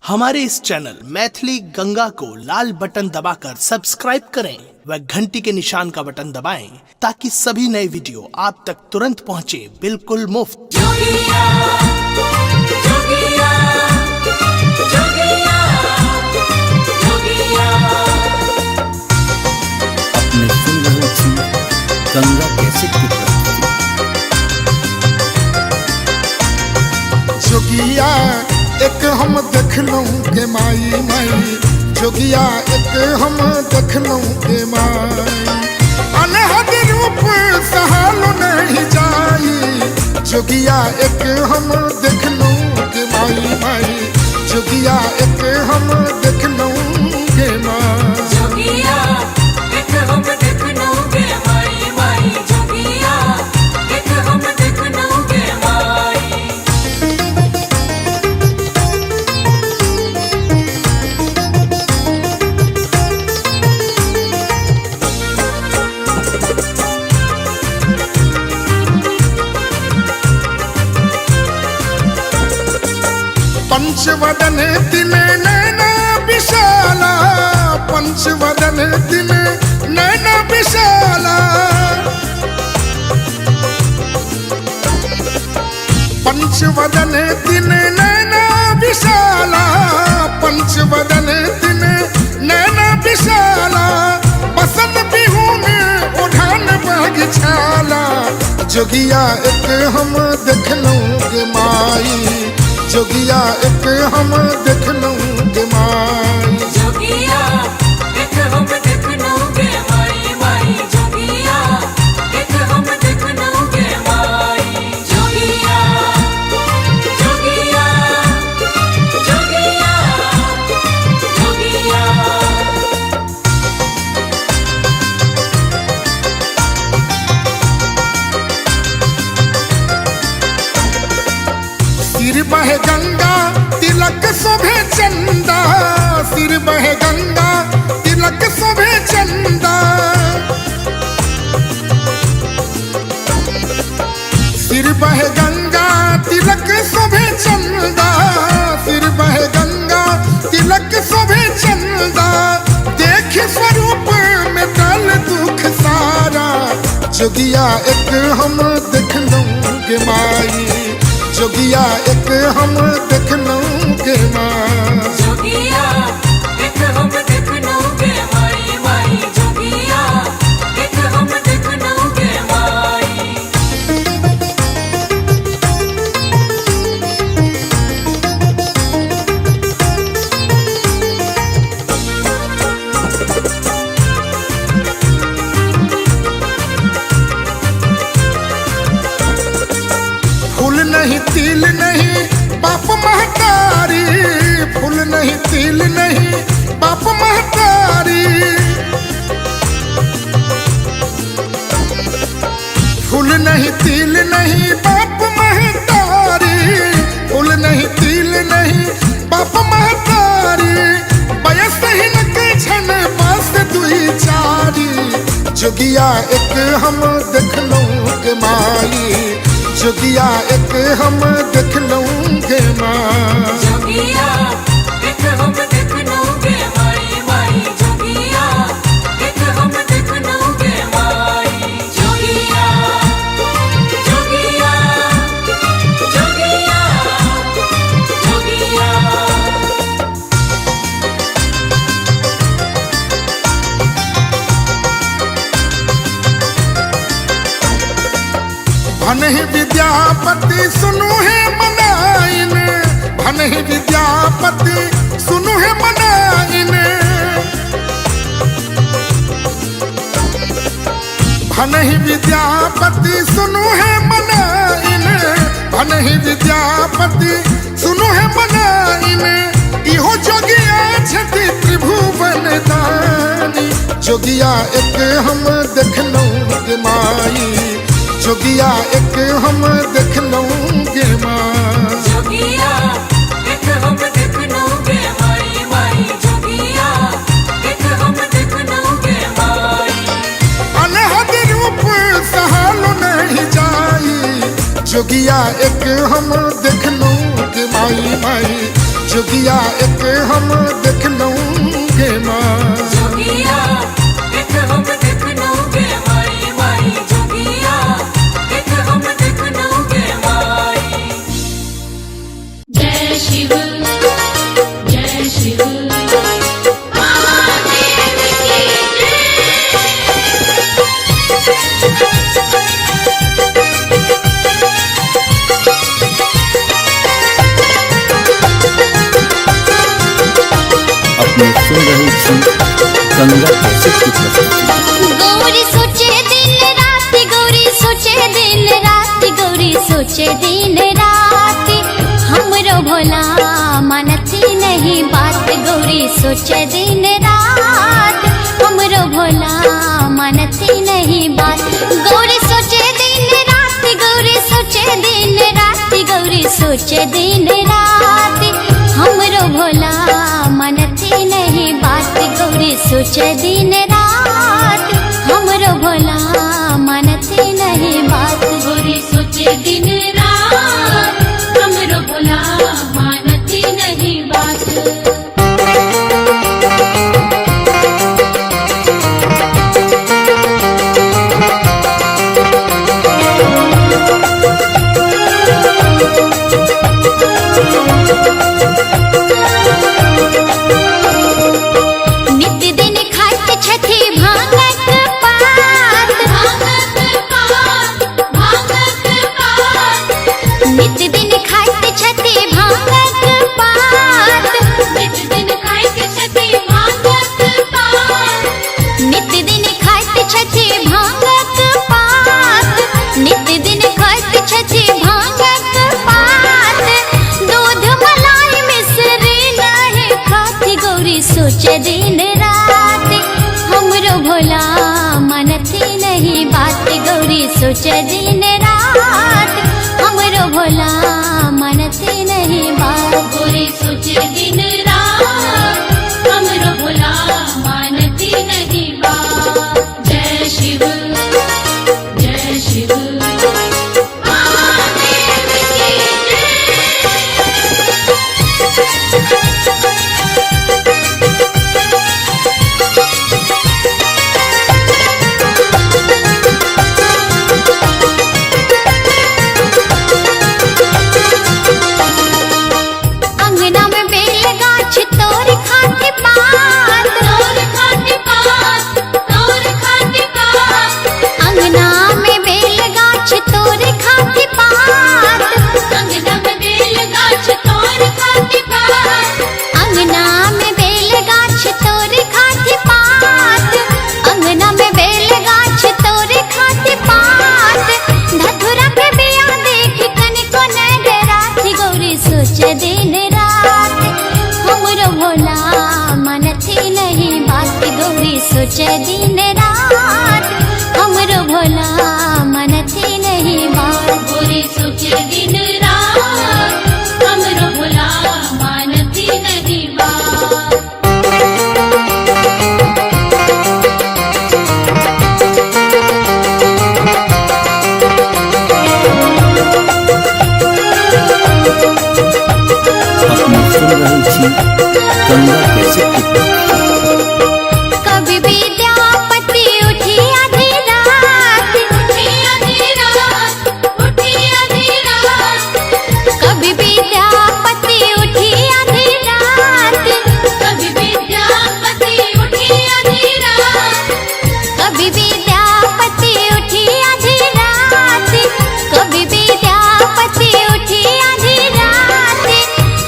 हमारे इस चैनल मैथिली गंगा को लाल बटन दबाकर सब्सक्राइब करें व घंटी के निशान का बटन दबाएं ताकि सभी नए वीडियो आप तक तुरंत पहुंचे बिल्कुल मुफ्त। जोगिया, जोगिया, जोगिया, जोगिया। अपने सुन रहे थी गंगा कैसे की प्रस्तुति। जोगिया एक हम देख लूं के माई माई, जोगिया एक हम देख लूं के माई, अनहद रूप सहालो नहीं जाई। जोगिया एक हम देख लूं के माई माई, जोगिया एक हम देख लूं के माई। जोगिया एक हम देखनो गे माई माई, जोगिया एक हम देखनो गे माई। पंचवदन दिन नैना विशाला, पंचवदन दिन नैना विशाला, पंचवदन दिन नैना विशाला, पंचवदन दिन नैना विशाला, बसंत बिहू में उठान बगछाला। जोगिया एक हम देख लूं के माई, जोगिया एक हम देख लूं के माई। जोगिया एक हम देखनो गे माई माई, जोगिया एक हम देखनो गे माई। जोगिया, जोगिया, जोगिया, जोगिया। सिर बहे गंगा तिलक शोभे चंदा, सिर बहे गंगा तिलक शोभे चंदा, सिर बहे गंगा तिलक शोभे चंदा, सिर बहे गंगा तिलक शोभे चंदा। देख स्वरूप में टल दुख सारा, जोगिया एक हम देख लूं के माई, जोगिया एक हम देख लूं के माई। जोगिया एक हम देखनो गे माई माई, जोगिया एक हम देखनो गे माई। फूल नहीं तिल नहीं बाप महतारी, फूल नहीं तिल नहीं बाप महतारी, फूल नहीं तिल नहीं बाप महतारी, फूल नहीं तिल नहीं बाप महतारी। वयसहीन के छन पास दुई चारी, जोगिया एक हम देख लूं के माई, जोगिया एक हम देख लूं के माई। जोगिया एक हम देखनो गे माई माई, जोगिया एक हम देखनो गे माई। जोगिया, जोगिया, जोगिया, जोगिया। भनहि विद्यापति सुनु है मनाइन, भनहि विद्यापति सुनु है मनाइन, भनहि विद्यापति सुनु है मनाइन, भनहि विद्यापति सुनु है मनाइन। इहो जोगिया छति त्रिभुवन दानी, जोगिया एक हम देख लूं के माई, जोगिया एक हम देख लूं के माई। जोगिया एक हम देखनो गे माई माई, जोगिया एक हम देखनो गे माई। अनहद रूप सहालो नहीं जाई, जोगिया एक हम देख लूं के माई माई, जोगिया एक हम देख लूंगे माँ जोगिया एक हम देख लूंगे माई माई जोगिया एक हम देख लूंगे माई। जय शिव जय शिव महादेव की अपने सुन रहे थी गंगा कैसेट की प्रस्तुति। गौरी सोचे दिन रात, गौरी सोचे दिन रात, गौरी सोचे दिन रात, हमरो भोला मानती नहीं बात। गौरी सोचे दिन रात, हमरो भोला मानती नहीं बात। गौरी सोचे दिन रात, गौरी सोचे दिन रात, गौरी सोचे दिन रात, हमरो भोला मानती नहीं बात। गौरी सोचे दिन रात, हमरो भोला मानती नहीं बात। गौरी सोचे दिन रात हमरो भोला मानती नहीं बात। नित्य दिन खात छथि भांगक पात, भांगक पात नित्य दिन खात छथि भांगक पात, नित्य दिन खाइत छथि भांगक पात। नित्य दिन खात छथि भांगक पात, नित्य दिन खात छथि भांगक पात। दूध मलाई मिश्री नहीं खाती, गौरी सोचे दिन रात, हमरो भोला मानती नहीं बात। गौरी सोचे दिन रात, हमरो भोला मानती नहीं बात। गौरी सोचे दिन रात हमरो भोला मानती नहीं बात। जय शिव जय शिव महादेव की अंगना में बेल गाछ तोर खाती पात, तोर खाती पात, तोर खाती पात। अंगना में बेल गाछ तोर खाती पात, अंगना में बेल गाछ तोर खाती पात। अंगना में बेल गाछ तोर खाती पात, अंगना में बेल गाछ तोर खाती पात। धतुरा के बिया देख कनिको नहीं डराती, गौरी सोचे दिन रात, हमरो भोला मानती नहीं बात। गौरी सोचे दिन रात, हमरो भोला मानती नहीं बात। गौरी सोचे दिन रात हमरो भोला मानती नहीं बात। अपने सुन रहे थी गंगा कैसेट की प्रस्तुति। कभी विद्यापति उठी आधी रात, उठी आधी रात, उठी आधी रात। कभी विद्यापति उठी आधी रात, कभी विद्यापति उठी आधी रात। कभी विद्यापति उठी आधी रात, कभी विद्यापति उठी आधी रात।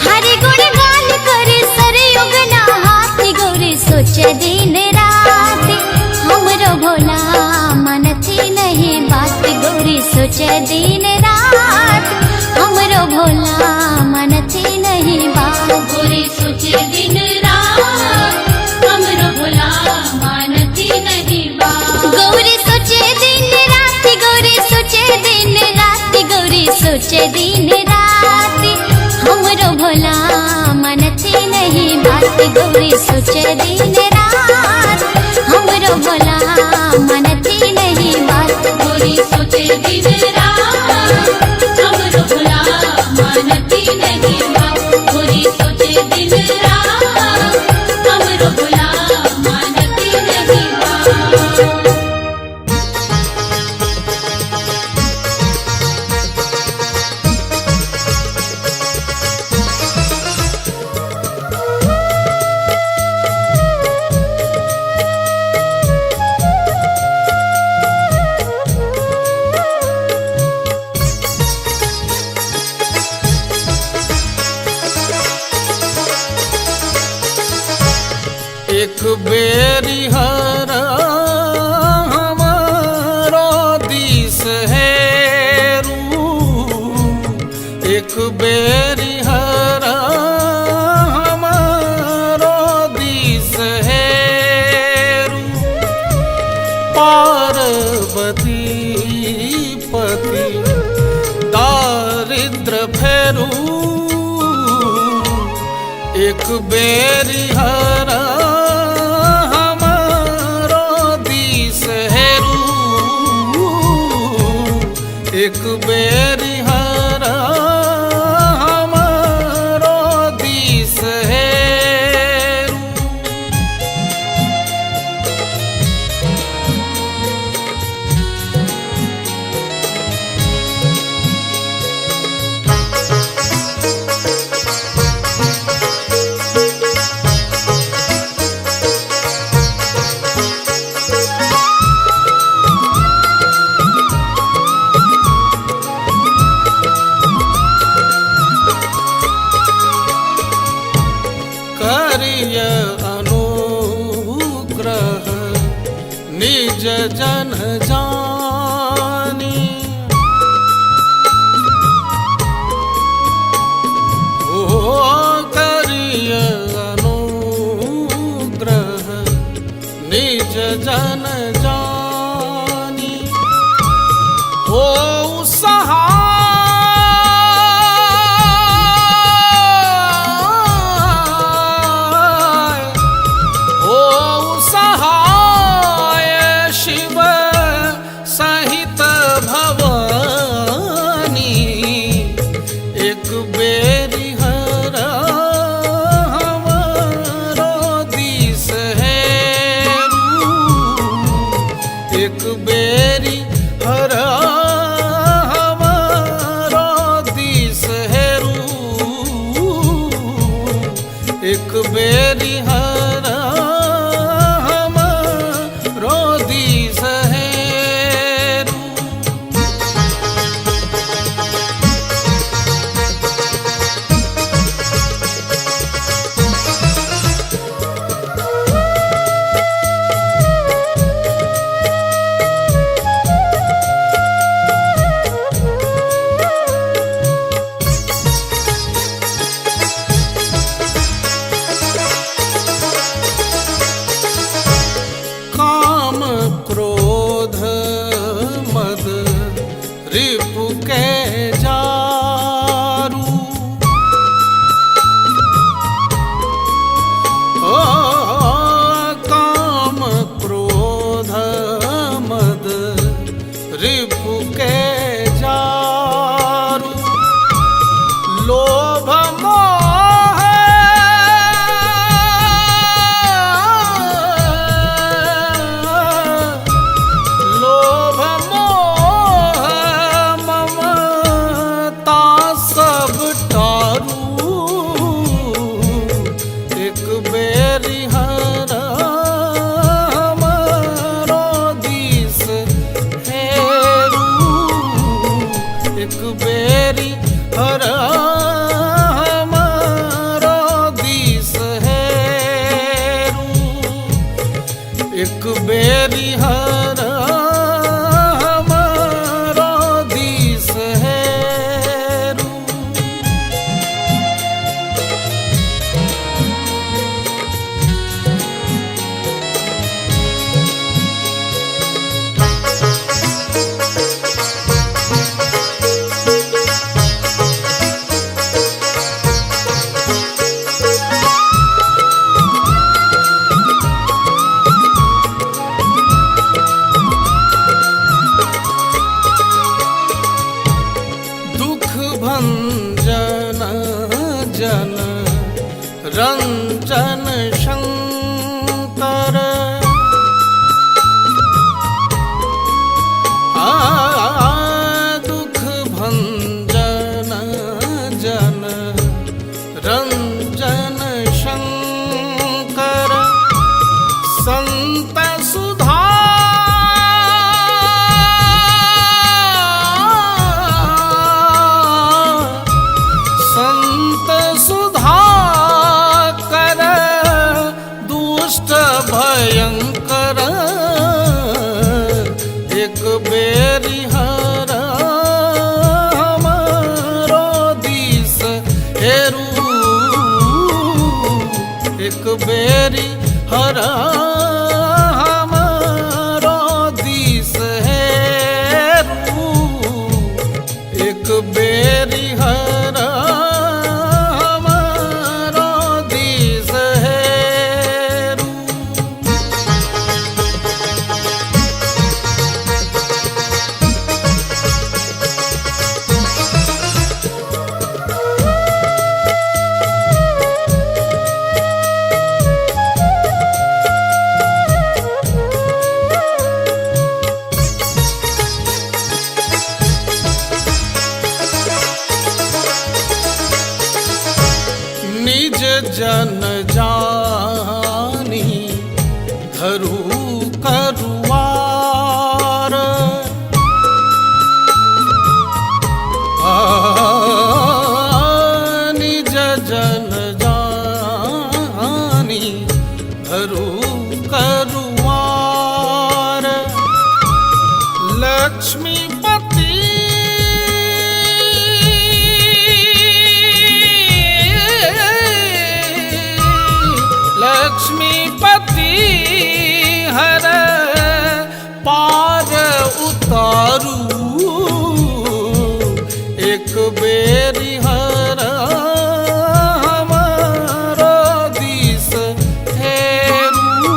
हरि गुण गान कर सरयुग नहाती, गौरी सोचे दिन रात, हमरो भोला मानती नहीं बात। गौरी सोचे दिन रात, हमरो भोला मानती नहीं बात। गौरी सोचे दिन रात हमरो भोला मानती नहीं बात। गौरी सोचे दिन रात, गौरी सोचे दिन रात, गौरी सोचे दिन रात, हमरो भोला मानती नहीं बात। गौरी सोचे दिन रात, हमरो भोला मानती नहीं बात। गौरी सोचे दिन रात हमरो भोला मानती नहीं बात। गौरी सोचे एक बेरी हर हमारो दिस हेरू, एक बेरी हर हमारो दिस हेरू। पार्वती पति दारिद्र फेरू, एक बेरी हर हमारो दिस हेरू, एक बेरी हर हमारो दिस हेरू। करिय अनुग्रह निज जन जानी, ओ करिय अनुग्रह निज जन जानी। ओ सहाय शिव सहित भवानी, एक बेरी हर हमारो दिस हेरू, एक बेरी हर हमारो दिस हेरू, एक बेरी हर हमारो दिस हेरू। काम क्रोध मद रिपु के जारू, ओ काम क्रोध मद रिपु के जारू। लोभ मोह लोभ मोह ममता सब टारू, एक बेरी हर हमारो दिस हेरू, एक बेरी हर हमारो दिस हेरू, एक बेरी हर हमारो दिस हेरू। दुख भंजन जन रंजन शंकर, दुख भंजन जन रंजन शंकर। संत सुधा संत सुधा कर एक बेरी हर हमारो दिस हेरू एक बेरी हर हमारो दिस हेरू निज जन जानी धरू करुवार निज जन जानी धरू करुवार लक्ष्मीपति लक्ष्मीपति हर पार उतारू एक बेरी हर हमारो दिस हेरू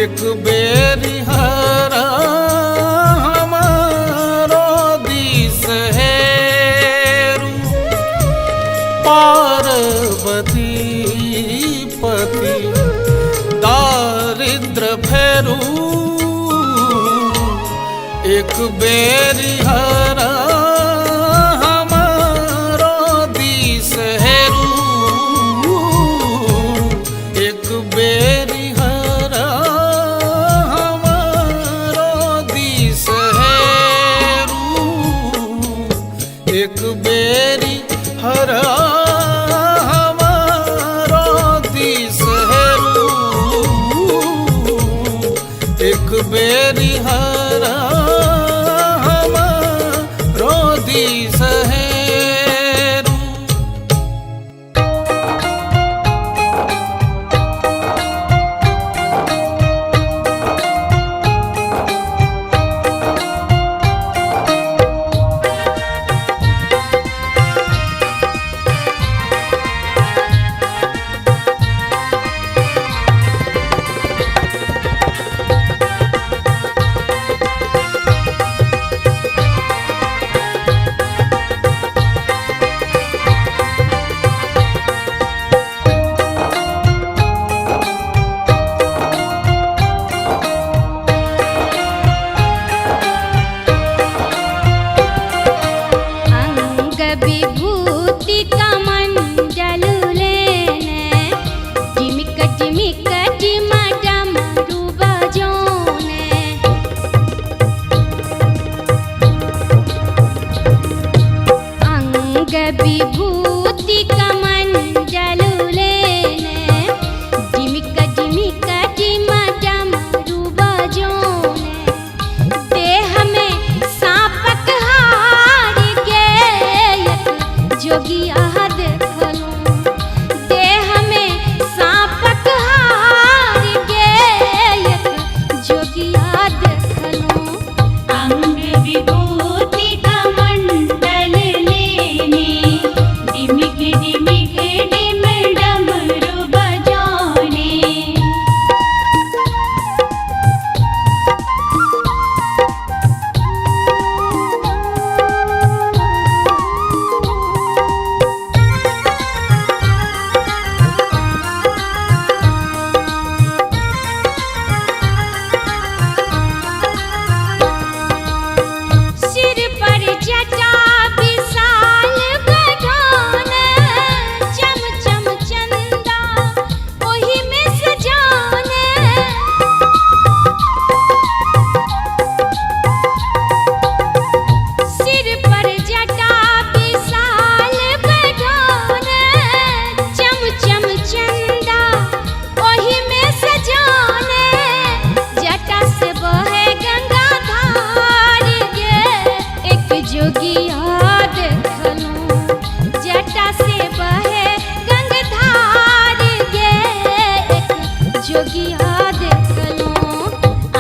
एक बेरी हर हमारो दिस हेरू पार्वती पति दारिद्र फेरू एक बेरी हर हमारो दिस हेरू एक बेरी हर हमारो दिस हेरू एक बेरी हर एक बेरी हर हमारो दिस हेरू जोगिया देखलो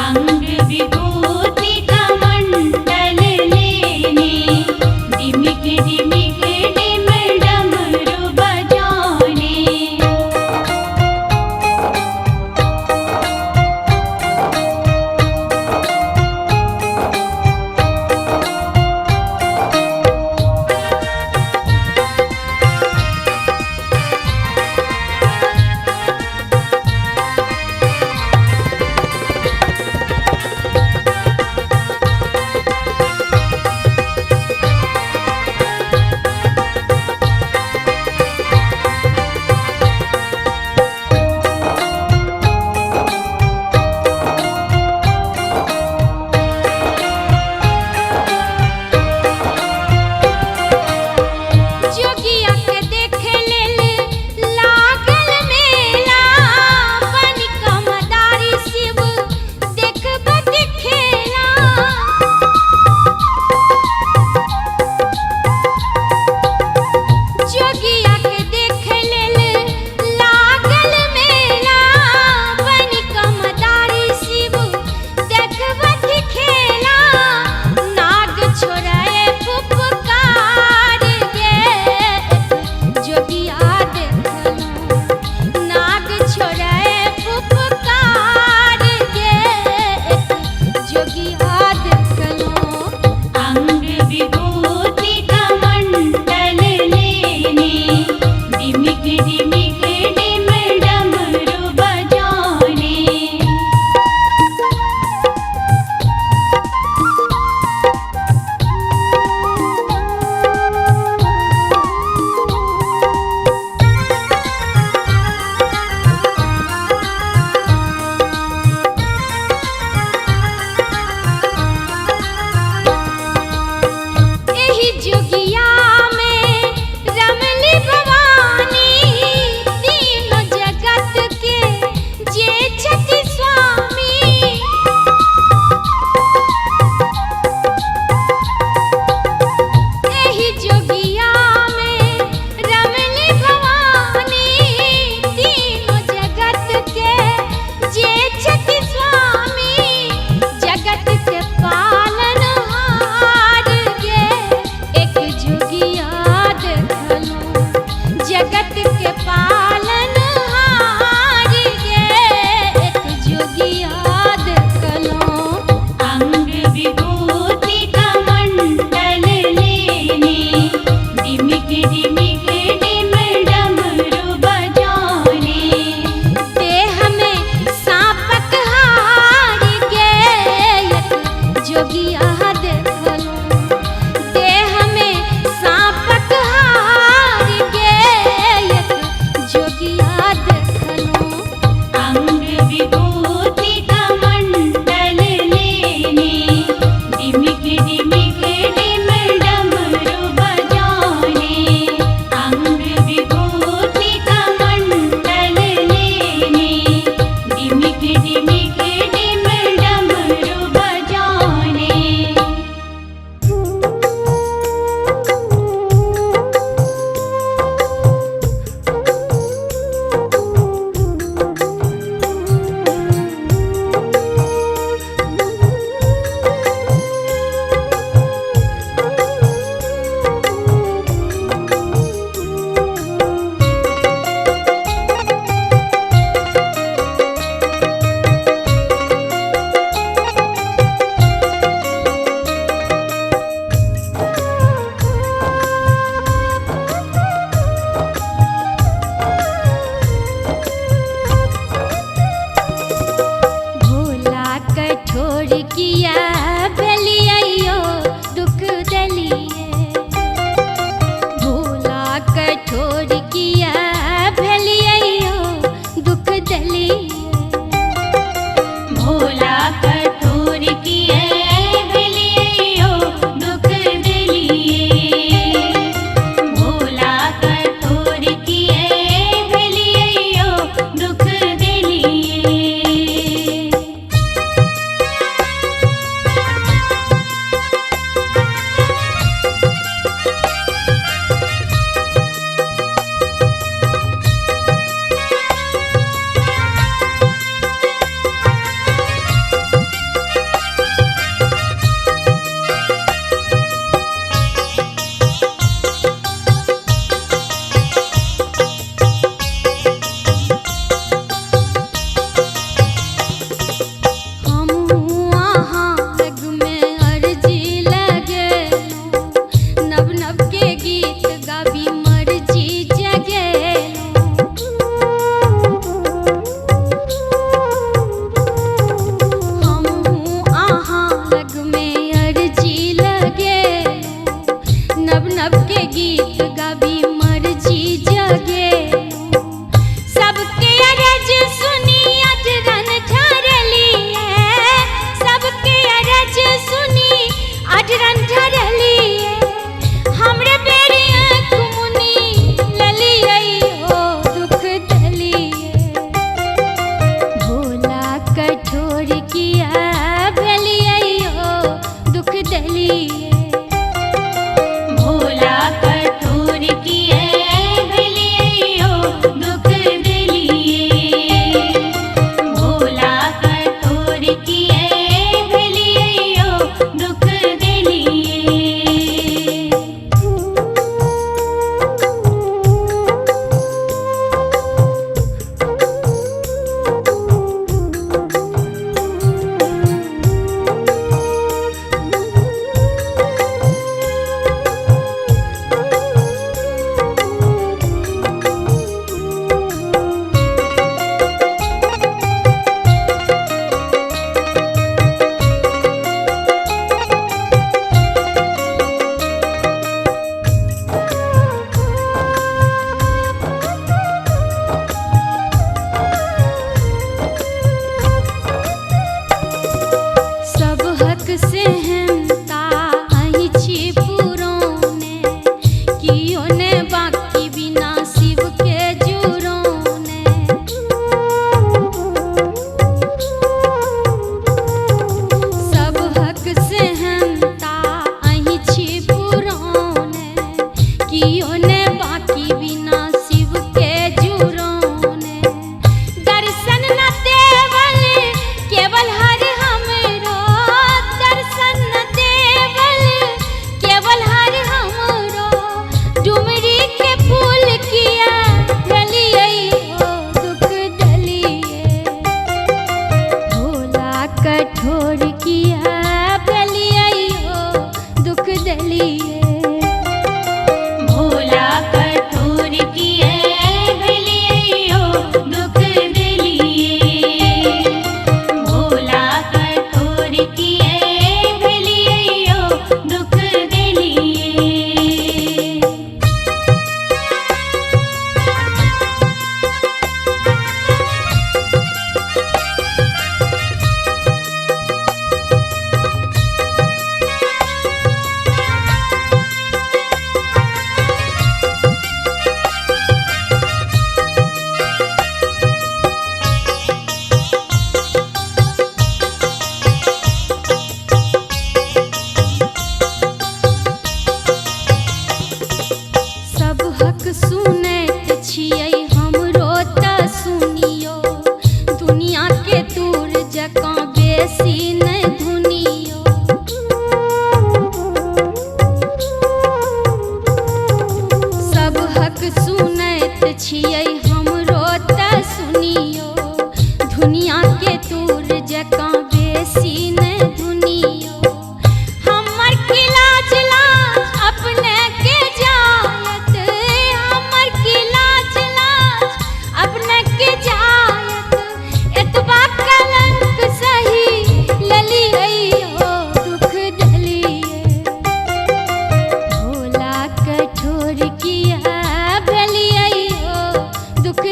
अंग विभूति का मंडल लेने डिमिक डिमिक डिम डमरू बजाने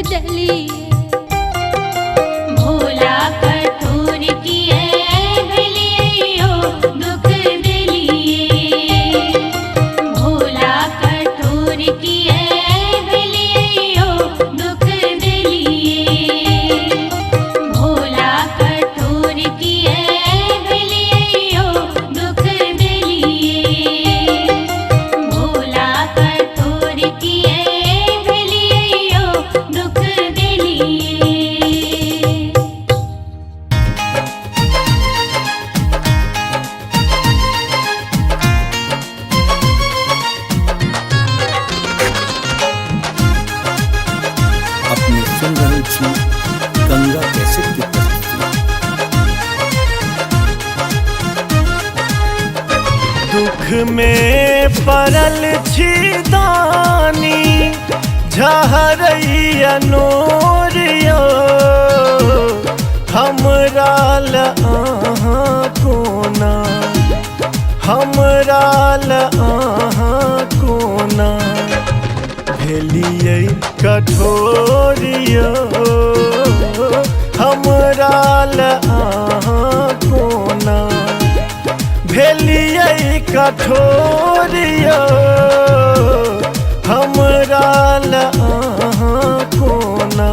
दलिए भोला कठोर किए भेलियो दुख दलिए भोला कठोर किए भेलियो दुख दलिए भोला कठोर किए भेलियो दुख दलिए भोला कठोर किए भेलियो दुख दलिए। अपने सुन रहे छी गंगा कैसेट की प्रस्तुति। दुख में पड़ल छी दानी झहरैया नोरियो हमरा ल अहाँ कोना हमरा ल अहाँ कोना भेलियै कठोरियो हमरा ल अहाँ कोना भेलियै कठोरियो हमरा ल अहाँ कोना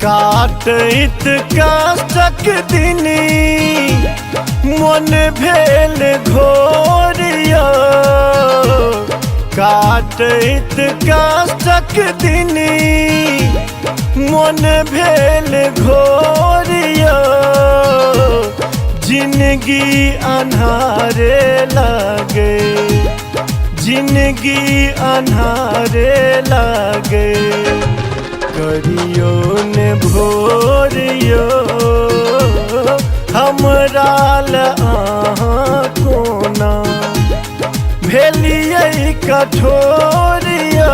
काटैत काष्टक दिनी मन भेल घोरियो काटैत काष्टक दिनी मन भेल घोरियो जिंदगी अन्हारे लागे जिंदगी अन्हारे लागे करियो ने भोरियो हमरा ल अहाँ कोना भेलियै कठोरियो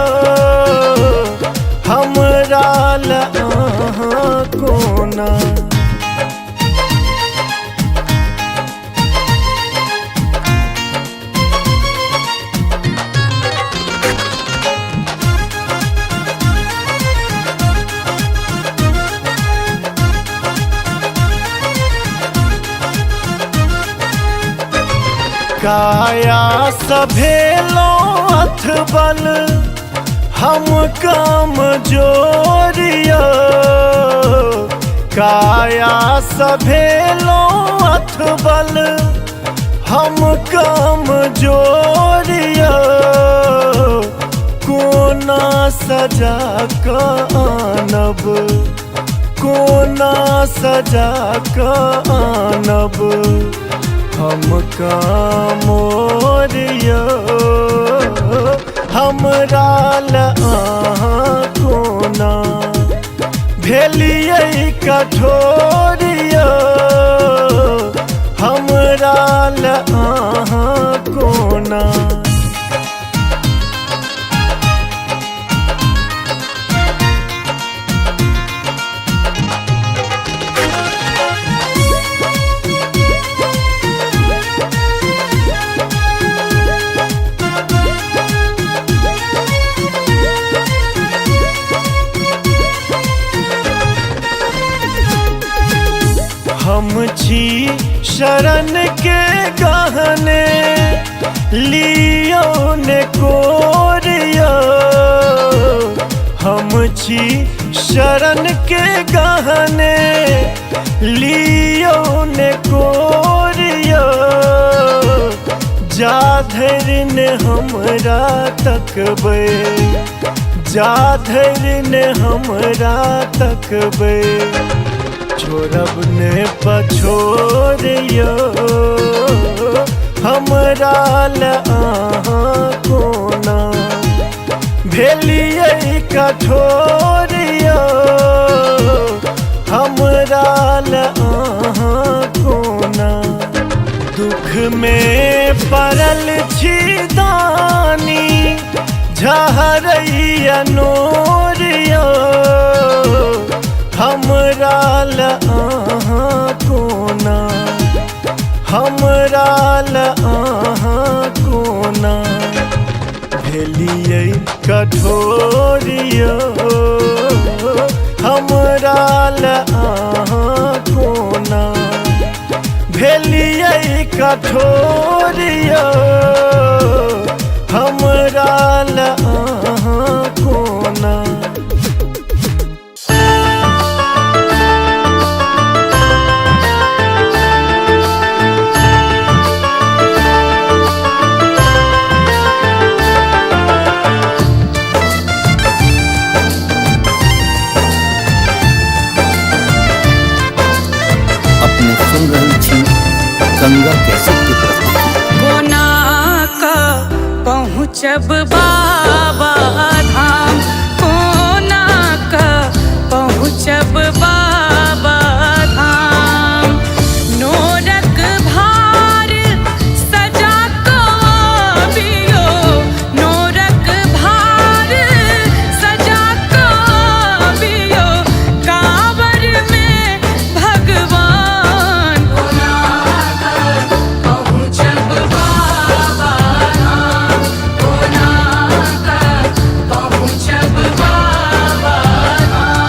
हमरा ल अहाँ कोना काया सभेलो अथबल हम काम जोरियो काया सभेलो अथबल हम काम जोरियो कोना सजा का आनब कोना सजा का आनब हम कामोरियो हमरा ल अहाँ कोना भेलियै कठोरियो हमरा ल अहाँ कोना हम छी शरण के गहने लियो ने कोरियो हम छी शरण के गहने लियो ने कोरियो जा धरि ने हमरा तकबै जा धरि ने हमरा तकबै छोड़ब ने पछोरियो हमरा ल अहाँ कोना भेलियै कठोरियो हमरा ल अहाँ में परल छिदानी झहरैया नोरियो हमरा ल अहाँ कोना हमरा ल अहाँ कोना भेलियै कठोरियो हमरा ल अहाँ कोना भेलियै कठोरियो हमरा ल अहाँ कोना अपने सुन रही थी गंगा कैसेट की प्रस्तुति। कोना का पहुँचब बाबा धाम, कोना का पहुँचब बाबा धाम। नोरक भार सजा कबियो, नोरक भार सजा कबियो, कांवर में भगवान। पहुँचब बाबा धाम, कोना का पहुँचब बाबा धाम।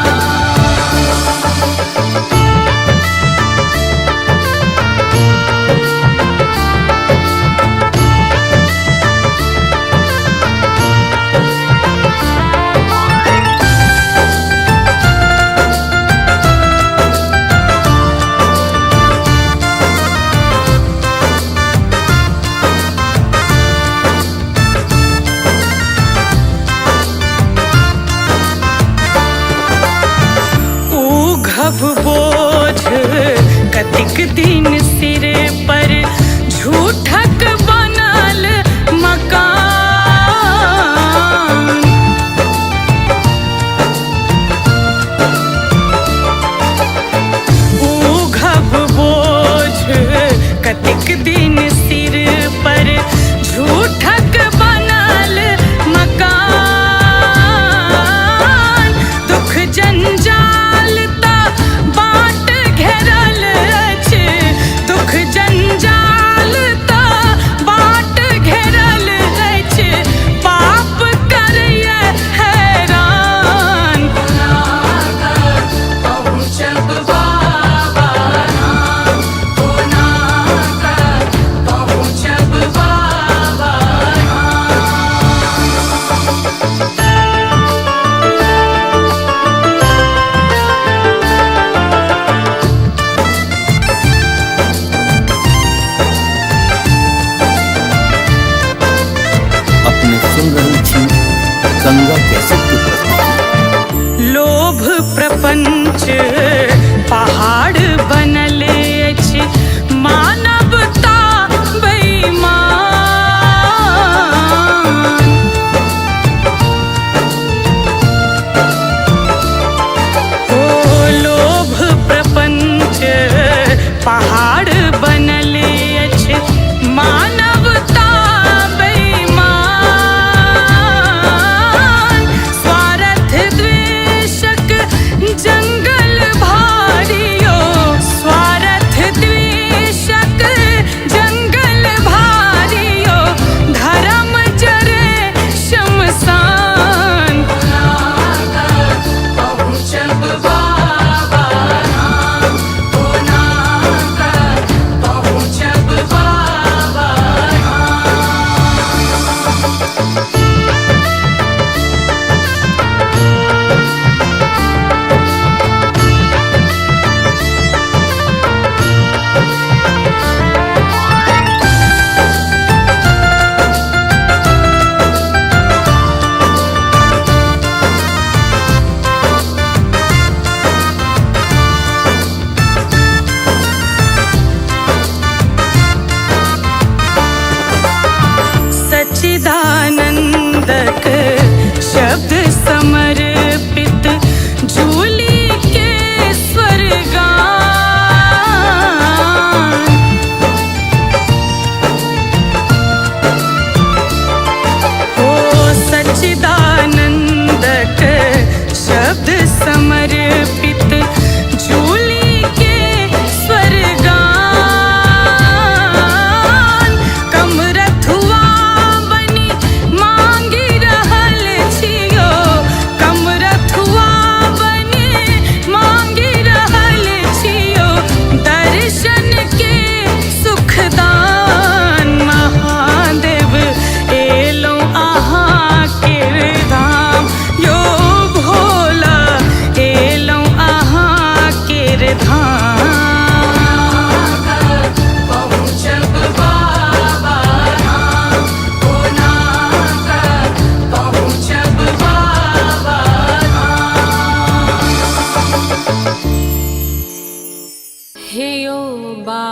उघब बोझ कतिक दिन सिर पर, झूठक बनल मकान। उघब बोझ कतिक दिन सिर पर, झूठक बनल मकान। दुख जंजाल ता बाट घेरल अछि,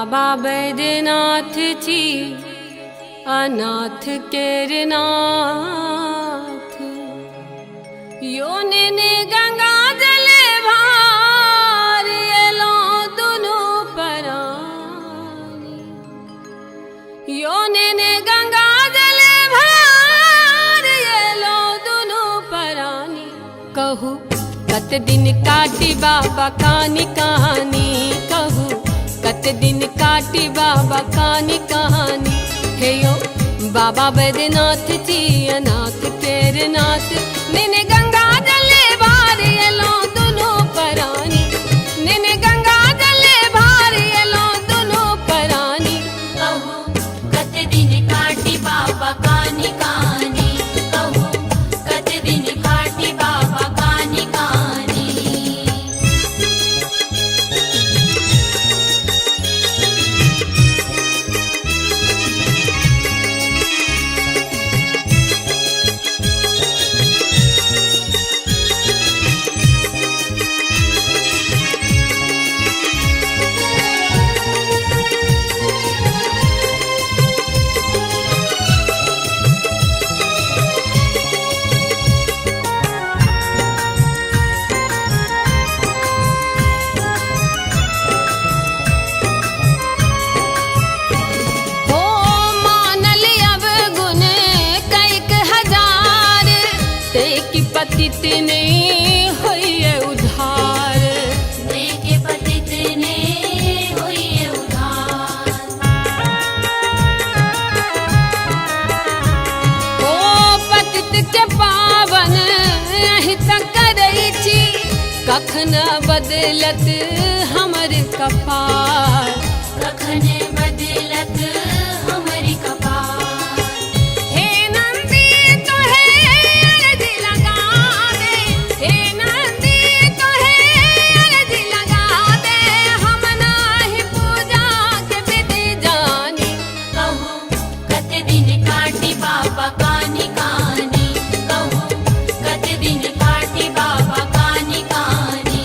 बाबा बैद्यनाथ जी अनाथ केरनाथ योने ने गंगा जले भार एलो दुनु परानी योने ने गंगा जले भार एलो दुनु परानी कहू कत दिन काटी बाबा कानी कहानी कहू कत दिन काटी बाबा कानी कहानी हे यो बाबा बैद्यनाथ जी अनाथ केरनाथ निने गंगा जले भार एलो दुनु परानी निने गंगा जले भार एलो दुनु परानी कहू कत दिन काटी बाबा कानी कहानी कहू कत दिन काटी बाबा कानी कहानी हो मानल अब गुण कैक हजार ते की पतित ने होइए उधार देखे पतित ने हुई उधार ओ पतित के पावन अहित करई छी कखन बदलत हमर कपार कखने बदलत हमारी कपार हे नंदी तो है अर्ज लगा दे हे नंदी तो है अर्ज लगा दे हम नाही पूजा के विधि जानी कहू कत दिन काटी बाबा कानी कहानी कहू कत दिन काटी बाबा कानी कहानी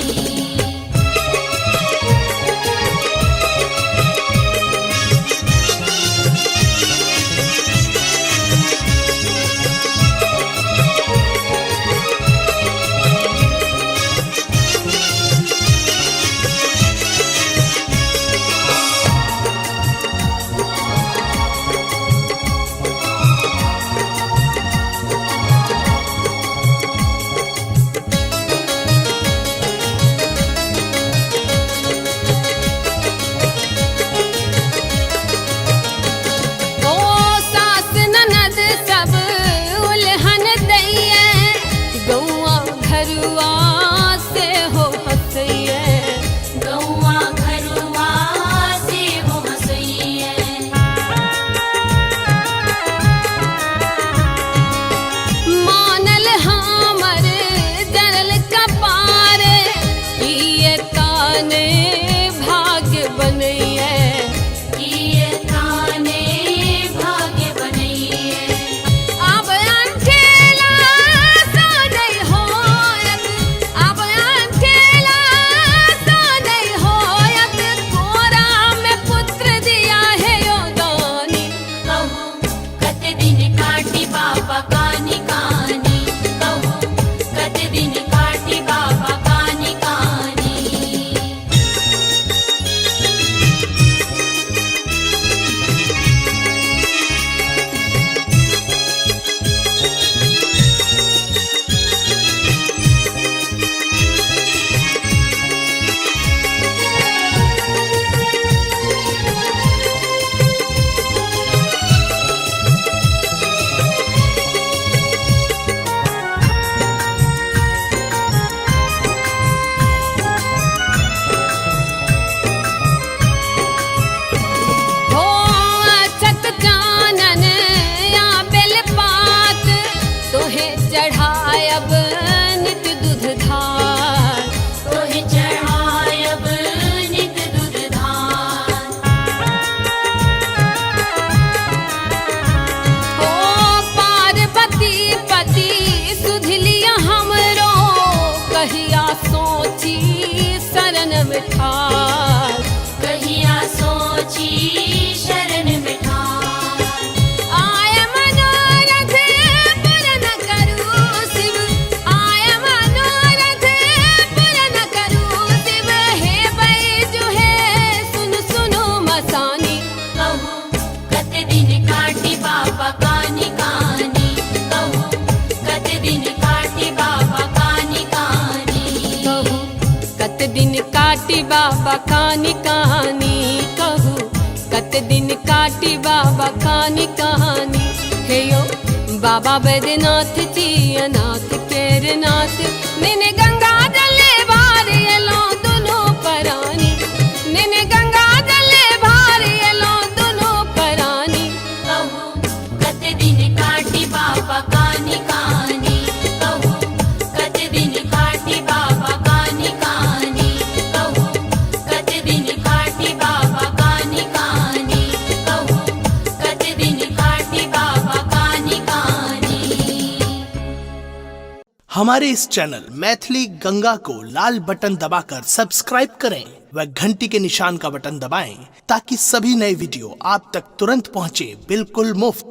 बाबा कानी कहानी कहूँ कत दिन काटी बाबा कानी कहानी हे यो बाबा बैद्यनाथ जी अनाथ केरनाथ मैंने गंगा जले भार एलो दोनों परानी मैंने गंगा जले भार एलो दोनों परानी कहूँ कत दिन काटी बाबा कानी कहानी कहूँ कत दिन काटी बाबा कानी कहानी कहूँ कत दिन काटी बाबा कानी कहानी कहूँ कत दिन काटी बाबा कानी कहानी। हमारे इस चैनल मैथिली गंगा को लाल बटन दबाकर सब्सक्राइब करें व घंटी के निशान का बटन दबाएं ताकि सभी नए वीडियो आप तक तुरंत पहुंचे बिल्कुल मुफ्त।